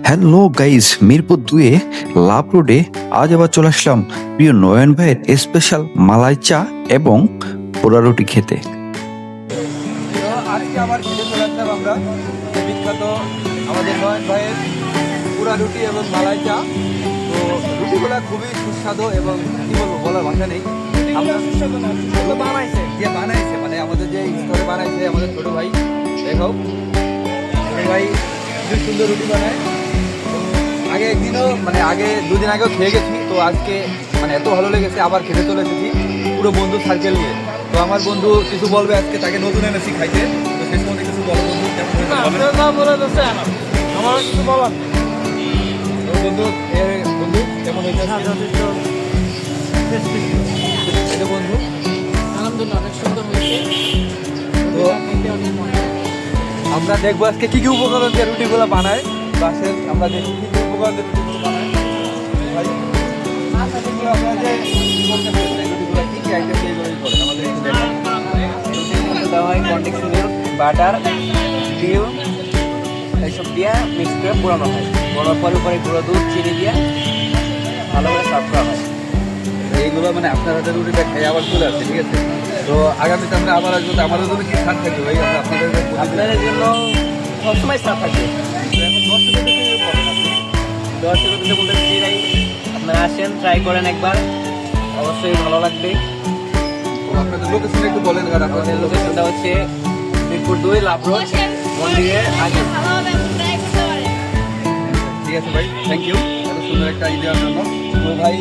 Hello guys, Mirpur 2-এ লাভ রোডে আজ আবার চলে আসলাম প্রিয় নয়ন ভাইয়ের স্পেশাল মালাই চা এবং পোড়া রুটি খেতে। আজকে আবার খেতে চলে আসলাম আমরা বিখ্যাত আমাদের নয়ন ভাইয়ের পুরা রুটি এবং মালাই চা। তো রুটিগুলো খুবই সুস্বাদু এবং কি বলবো বলার ভাষা নেই। আমরা বানাইছে যে বানাইছে মানে আমাদের যে স্টোরে বানাইছে আমাদের ছোট ভাই, দেখো ছোট ভাই খুব সুন্দর রুটি বানায়। আগে একদিনও মানে আগে দুদিন আগেও খেয়ে গেছি, তো আজকে মানে এত ভালো লেগেছে আবার খেতে চলে এসেছি পুরো বন্ধু সার্কেল নিয়ে। তো আমার বন্ধু কিছু বলবে, আজকে তাকে নতুন এনেছি খাইতে, তো শেষ মধ্যে কিছু বলো বন্ধু কেমন হয়েছে আমার কিছু বলার বন্ধু। বন্ধু কেমন হয়েছে এটা বন্ধু? আলহামদুলিল্লাহ অনেক সুন্দর হয়েছে। তো আমরা দেখবো আজকে কি কি উপকরণ দিয়ে রুটিগুলো বানায়। তো আসেন আমরা দেখি কি কি উপকরণ দিয়ে রুটিগুলো বানায়। ভাই রুটিগুলো আমরা যে করতে পারি রুটিগুলো কি কি আইটেম দিয়ে করে আমাদের একটু দেখান। দেওয়া হয় কন্টেক্স মিল্ক, বাটার, ডিম এইসব দিয়ে মিক্স করে পোড়ানো হয়। পোড়ানোর পরে উপরে গুঁড়ো দুধ, চিনি দিয়ে ভালো করে সার্ভ করা হয়। এইগুলো মানে আপনার হাতে রুটিটা খেয়ে আবার চলে আসছে, ঠিক আছে? তো আগামীতে আমরা আবার আসবো, তো আমাদের জন্য কি ছাড় থাকবে ভাই? আমরা আপনাদের জন্য সবসময় সার্ভ থাকবে। এখন 10 টাকা থেকে পাবেন আপনি। দর্শকদের বলতে চাই আপনারা আসেন, ট্রাই করেন একবার, অবশ্যই ভালো লাগবে। তো আপনাদের লোকেশন একটু বলেন। আর আমাদের আপনাদের লোকেশনটা হচ্ছে মিরপুর 2 লাভ রোড মন্দিরের আগে। ঠিক আছে ভাই, থ্যাংক ইউ এত সুন্দর একটা দেওয়ার জন্য। তো ভাই